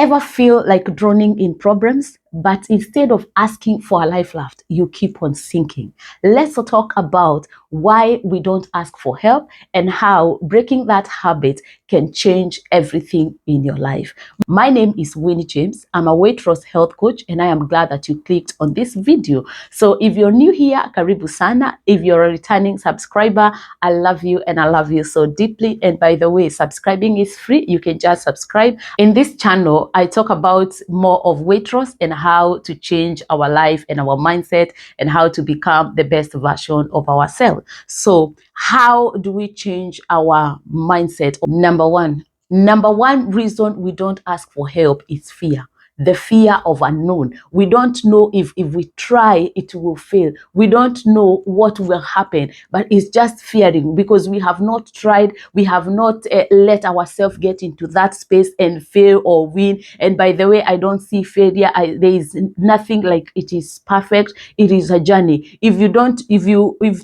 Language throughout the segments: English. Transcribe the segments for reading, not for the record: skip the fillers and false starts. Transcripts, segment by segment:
Ever feel like drowning in problems, but instead of asking for a life raft, you keep on sinking? Let's talk about why we don't ask for help and how breaking that habit can change everything in your life. My name is Winnie James. I'm a weight loss health coach, and I am glad that you clicked on this video. So if you're new here, karibu sana. If you're a returning subscriber, I love you and I love you so deeply. And by the way, subscribing is free. You can just subscribe. In this channel, I talk about more of weight loss and how to change our life and our mindset and how to become the best version of ourselves. So how do we change our mindset? Number one reason we don't ask for help is fear. The fear of unknown. We don't know if we try, it will fail. We don't know what will happen, but it's just fearing because we have not tried. We have not let ourselves get into that space and fail or win. And by the way, I don't see failure. There is nothing like it is perfect. It is a journey. If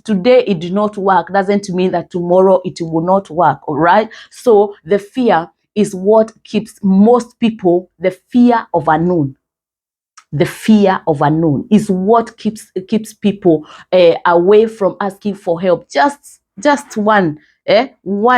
today it did not work, doesn't mean that tomorrow it will not work. All right. So the fear is what keeps most people, the fear of unknown. The fear of unknown is what keeps people away from asking for help. Just one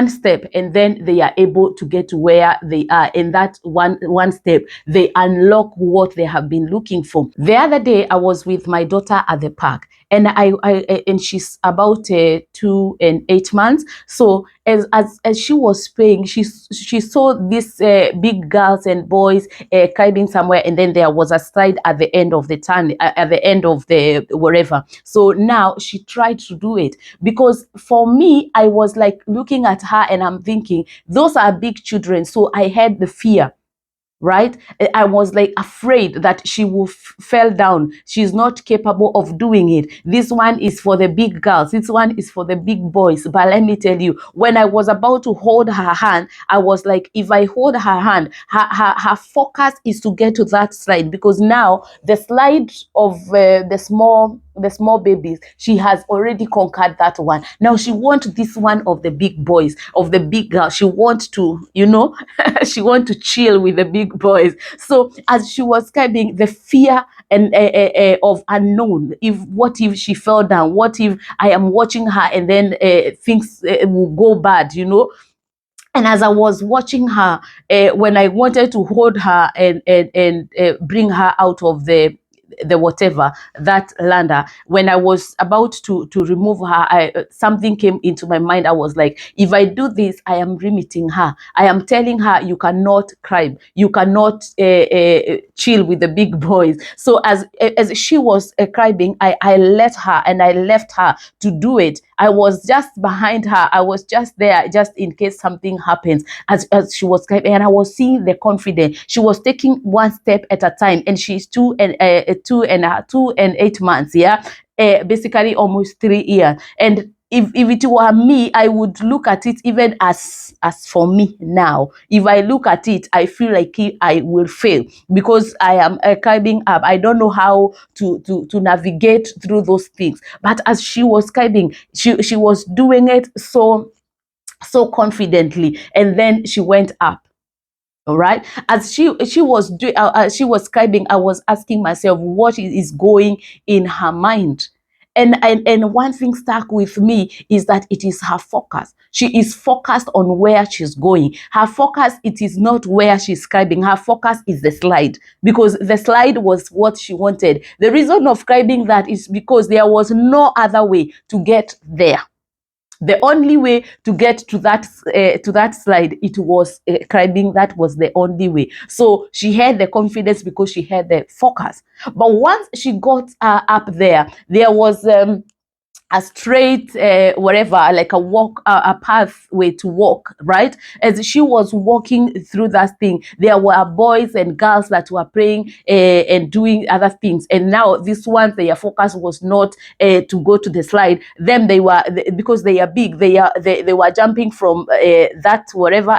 step, and then they are able to get to where they are. In that one step, they unlock what they have been looking for. The other day, I was with my daughter at the park, and and she's about 2 and 8 months. So as she was playing, she saw these big girls and boys climbing somewhere, and then there was a slide at the end of the turn, at the end of the wherever. So now she tried to do it, because for me, I was like looking at her and I'm thinking, those are big children. So I had the fear. Right? I was like afraid that she will fell down. She's not capable of doing it. This one is for the big girls. This one is for the big boys. But let me tell you, when I was about to hold her hand, I was like, if I hold her hand, her focus is to get to that slide, because now the slide of the small babies, she has already conquered that one. Now she wants this one of the big boys, of the big girls. She wants to, she wants to chill with the big boys. So as she was climbing, the fear and of unknown. What if she fell down? What if I am watching her and then things will go bad? And as I was watching her, when I wanted to hold her and bring her out of the whatever, that lander, when I was about to remove her, something came into my mind. I was like, if I do this, I am limiting her. I am telling her, you cannot climb, you cannot chill with the big boys. So as she was climbing, I let her and I left her to do it. I was just behind her. I was just there, just in case something happens, as she was climbing, and I was seeing the confidence. She was taking one step at a time, and she's 2 and 8 months. Yeah, basically almost 3 years. And if it were me, I would look at it even as for me now. If I look at it, I feel like I will fail, because I am climbing up. I don't know how to navigate through those things. But as she was climbing, she was doing it so confidently, and then she went up. All right. As she was doing, she was climbing, I was asking myself what is going in her mind. And one thing stuck with me is that it is her focus. She is focused on where she's going. Her focus, it is not where she's climbing. Her focus is the slide, because the slide was what she wanted. The reason of climbing that is because there was no other way to get there. The only way to get to that slide, it was climbing. That was the only way. So she had the confidence because she had the focus. But once she got up there, there was a straight whatever, like a pathway to walk, right? As she was walking through that thing, there were boys and girls that were playing and doing other things. And now this one, their focus was not to go to the slide. Then they were, because they are big, they were jumping from that whatever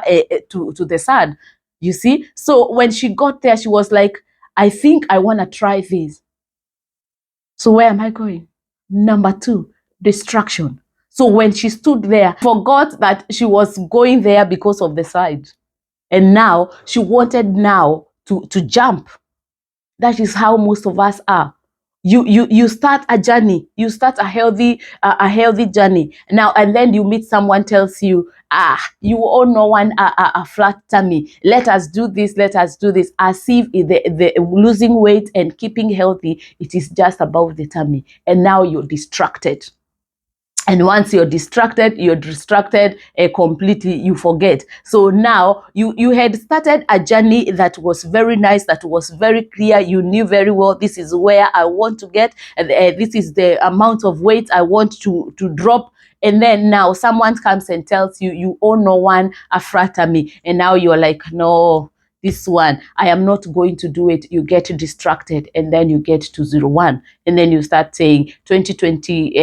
to the sand, you see. So when she got there, she was like, I think I want to try this. So where am I going? Number 2, distraction. So when she stood there, forgot that she was going there because of the side. And now she wanted now to jump. That is how most of us are. You start a journey, you start a healthy journey now, and then you meet someone tells you, you all know one a flat tummy, let us do this, as if the losing weight and keeping healthy, it is just about the tummy, and now you're distracted. And once you're distracted completely, you forget. So now you had started a journey that was very nice, that was very clear. You knew very well, this is where I want to get, this is the amount of weight I want to drop. And then now someone comes and tells you, you owe no one a fraternity, and now you're like, no, this one, I am not going to do it. You get distracted, and then you get to 01. And then you start saying, 2020,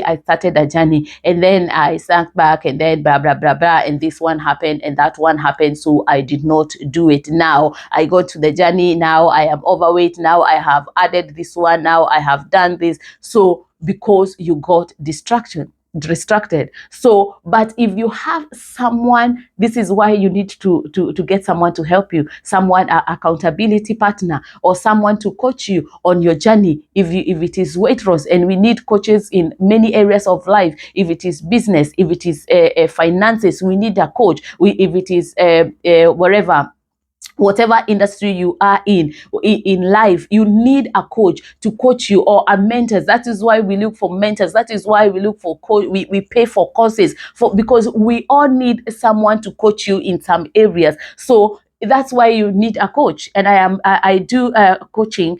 I started a journey, and then I sank back, and then blah, blah, blah, blah, and this one happened, and that one happened, so I did not do it. Now I go to the journey, now I am overweight, now I have added this one, now I have done this. So because you got distracted. So, but if you have someone, this is why you need to get someone to help you, someone, an accountability partner, or someone to coach you on your journey. If it is weight loss, and we need coaches in many areas of life. If it is business, if it is finances, we need a coach. If it is whatever industry you are in life, you need a coach to coach you, or a mentor. That is why we look for mentors. That is why we look for we pay for courses, because we all need someone to coach you in some areas. So that's why you need a coach. And I do coaching,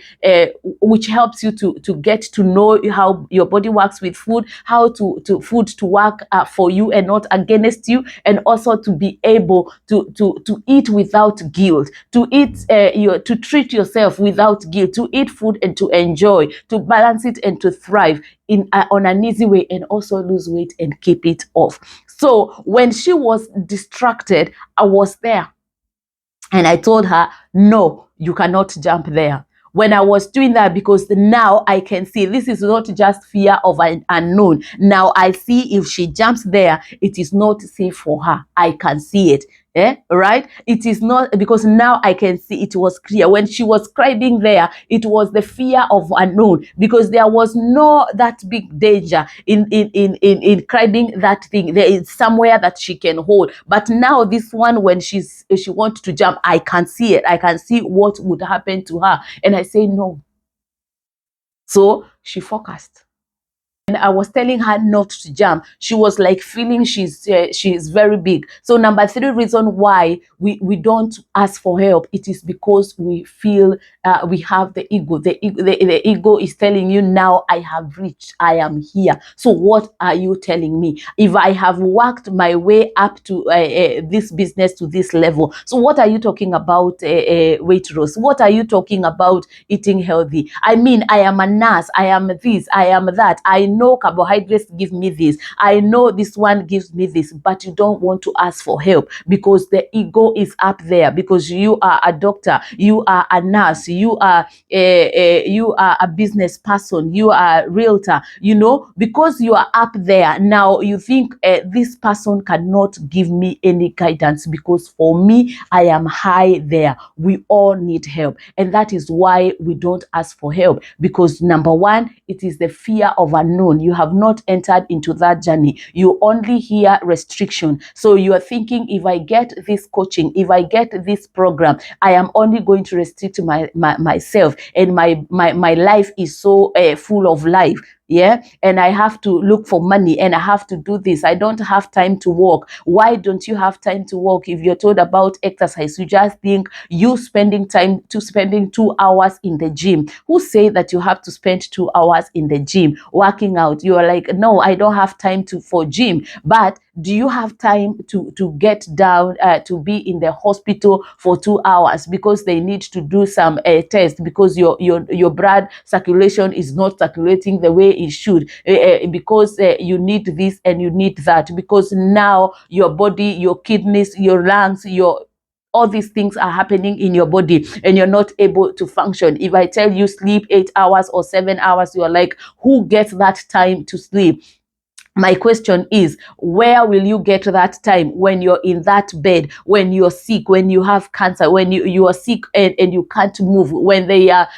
which helps you to get to know how your body works with food, how to food to work for you and not against you, and also to be able to eat without guilt, to eat to treat yourself without guilt, to eat food and to enjoy, to balance it and to thrive in on an easy way, and also lose weight and keep it off. So when she was distracted, I was there. And I told her, no, you cannot jump there. When I was doing that, because now I can see this is not just fear of an unknown. Now I see if she jumps there, it is not safe for her. I can see it. Right? It is not, because now I can see it was clear. When she was climbing there, it was the fear of unknown, because there was no that big danger in climbing that thing. There is somewhere that she can hold. But now this one, when she wants to jump, I can see it. I can see what would happen to her. And I say no. So she focused. And I was telling her not to jump. She was like feeling she's very big. So number 3 reason why we don't ask for help, it is because we feel we have the ego. The ego is telling you, now I have reached, I am here. So what are you telling me? If I have worked my way up to this business, to this level, so what are you talking about weight loss? What are you talking about eating healthy? I mean, I am a nurse. I am this. I am that. I know carbohydrates give me this. I know this one gives me this, but you don't want to ask for help because the ego is up there, because you are a doctor, you are a nurse, you are a business person, you are a realtor, because you are up there. Now you think this person cannot give me any guidance, because for me, I am high there. We all need help. And that is why we don't ask for help, because number 1, it is the fear of unknown. You have not entered into that journey. You only hear restriction. So you are thinking, if I get this coaching, if I get this program, I am only going to restrict myself, and my life is so full of life. Yeah, and I have to look for money, and I have to do this. I don't have time to walk. Why don't you have time to walk? If you're told about exercise, you just think you spending 2 hours in the gym. Who say that you have to spend 2 hours in the gym working out? You are like, no, I don't have time for gym. But do you have time to get down to be in the hospital for 2 hours because they need to do some test, because your blood circulation is not circulating the way it should, because you need this and you need that, because now your body, your kidneys, your lungs, all these things are happening in your body, and you're not able to function. If I tell you sleep 8 hours or 7 hours, you're like, who gets that time to sleep? my question is, where will you get that time when you're in that bed, when you're sick, when you have cancer, when you are sick and you can't move, when they are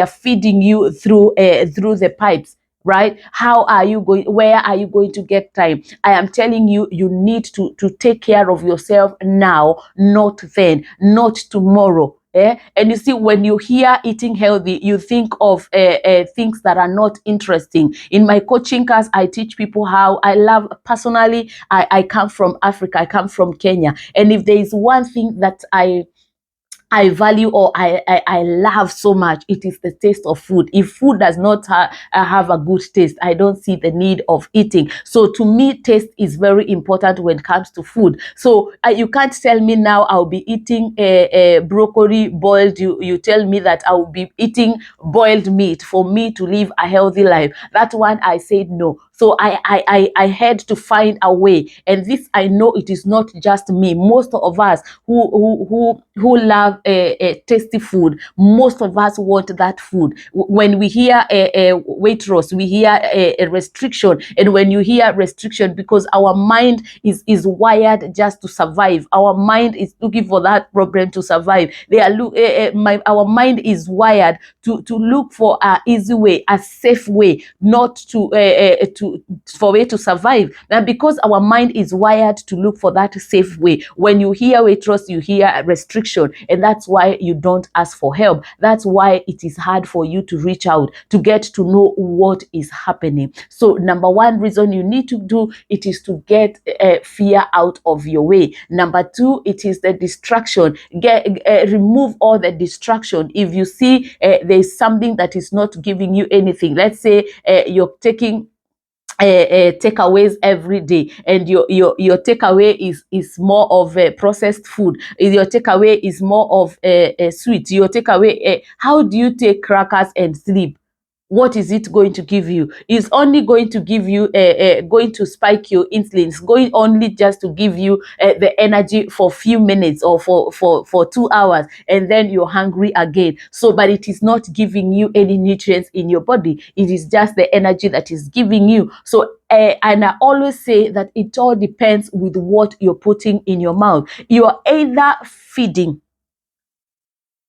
feeding you through the pipes, right? How are you going, where are you going to get time? I am telling you, you need to take care of yourself now, not then, not tomorrow. And you see, when you hear eating healthy, you think of things that are not interesting. In my coaching class, I teach people how I love, personally, I come from Africa, I come from Kenya. And if there is one thing that I value, or I love so much, it is the taste of food. If food does not have a good taste, I don't see the need of eating. So to me, taste is very important when it comes to food. So you can't tell me now I'll be eating broccoli boiled. You tell me that I will be eating boiled meat for me to live a healthy life. That one I said no. So I had to find a way, and this, I know it is not just me. Most of us who love tasty food, most of us want that food. When we hear a weight loss, we hear a restriction, and when you hear restriction, because our mind is wired just to survive. Our mind is looking for that problem to survive. Our mind is wired to look for an easy way, a safe way, not for way to survive. And because our mind is wired to look for that safe way, when you hear weight loss, you hear a restriction, and that's why you don't ask for help. That's why it is hard for you to reach out to get to know what is happening. So number one reason you need to do it is to get fear out of your way. Number two, it is the distraction. Remove all the distraction. If you see there's something that is not giving you anything, let's say you're taking takeaways every day, and your takeaway is more of processed food, your takeaway is more of sweet, your takeaway, how do you take crackers and sleep? What is it going to give you? It's only going to give you going to spike your insulin. It's going only just to give you the energy for few minutes, or for 2 hours, and then you're hungry again. So but it is not giving you any nutrients in your body. It is just the energy that is giving you. So and I always say that it all depends with what you're putting in your mouth. You are either feeding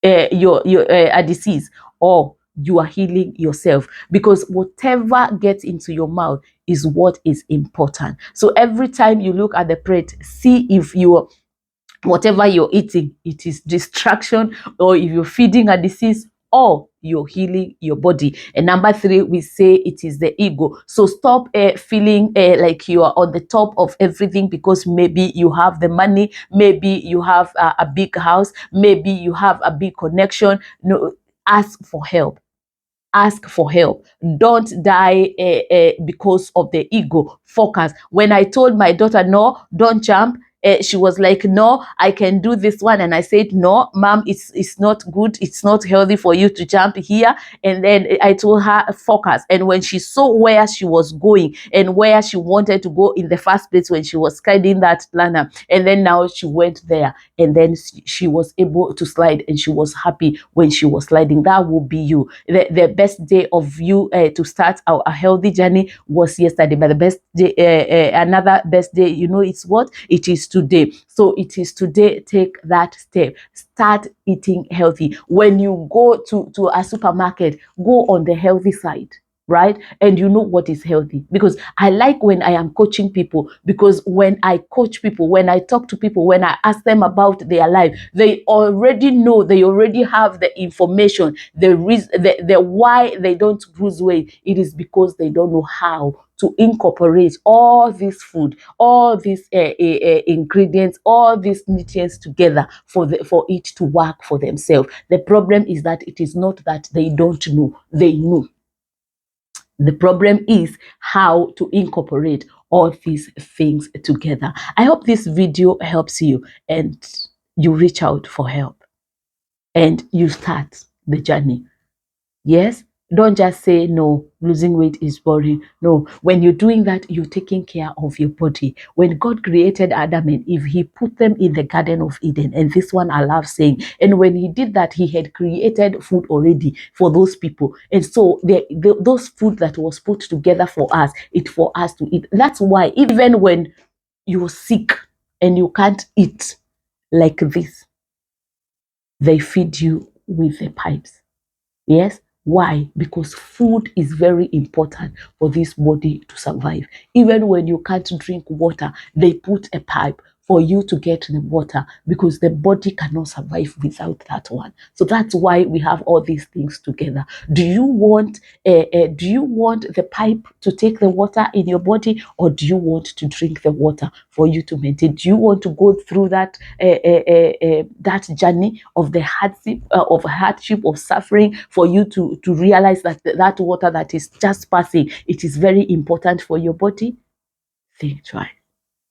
your a disease, or you are healing yourself, because whatever gets into your mouth is what is important. So every time you look at the plate, see if you, whatever you're eating, it is distraction, or if you're feeding a disease, or you're healing your body. And number three, we say it is the ego. So stop feeling like you are on the top of everything, because maybe you have the money, maybe you have a big house, maybe you have a big connection. No, ask for help. Ask for help. Don't die because of the ego. Focus. When I told my daughter, no, don't jump, she was like, no, I can do this one. And I said, no, mom, it's not good. It's not healthy for you to jump here. And then I told her, focus. And when she saw where she was going and where she wanted to go in the first place, when she was sliding that planner, and then now she went there, and then she was able to slide, and she was happy when she was sliding. That will be you. The best day of you to start a healthy journey was yesterday, but the best day, another best day, you know, it's what? It is today. So it is today. Take that step. Start eating healthy. When you go to a supermarket, go on the healthy side, right? And you know what is healthy. Because I like when I am coaching people, because when I coach people, when I talk to people, when I ask them about their life, they already know, they already have the information, the reason, the why they don't lose weight. It is because they don't know how to incorporate all this food, all these ingredients, all these nutrients together for it to work for themselves. The problem is that it is not that they don't know, they know. The problem is how to incorporate all these things together. I hope this video helps you, and you reach out for help, and you start the journey. Yes, Don't just say, no, losing weight is boring. No, when you're doing that, you're taking care of your body. When God created Adam and Eve, he put them in the Garden of Eden. And this one I love saying. And when he did that, he had created food already for those people. And so those food that was put together for us, it's for us to eat. That's why even when you're sick and you can't eat like this, they feed you with the pipes. Yes. Why? Because food is very important for this body to survive. Even when you can't drink water, they put a pipe for you to get the water because the body cannot survive without that one. So that's why we have all these things together. Do you want the pipe to take the water in your body, or do you want to drink the water for you to maintain? Do you want to go through that journey of the hardship of suffering for you to realize that that water that is just passing, it is very important for your body? Think twice.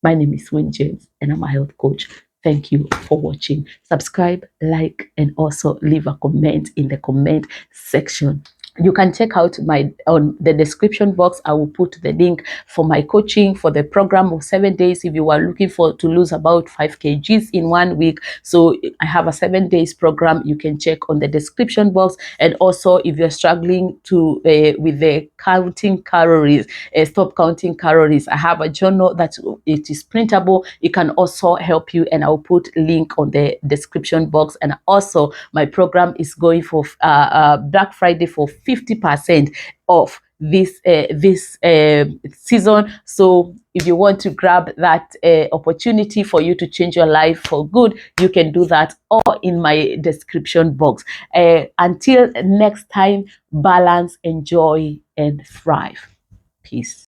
My name is Winnie James and I'm a health coach. Thank you for watching. Subscribe, like, and also leave a comment in the comment section. You can check out on the description box. I will put the link for my coaching for the program of 7 days if you are looking to lose about 5 kgs in 1 week. So I have a 7 days program. You can check on the description box. And also if you're struggling with the counting calories, stop counting calories, I have a journal that it is printable. It can also help you, and I'll put link on the description box. And also my program is going for Black Friday for 50% off this season. So if you want to grab that opportunity for you to change your life for good, you can do that all in my description box. Until next time, balance, enjoy, and thrive. Peace.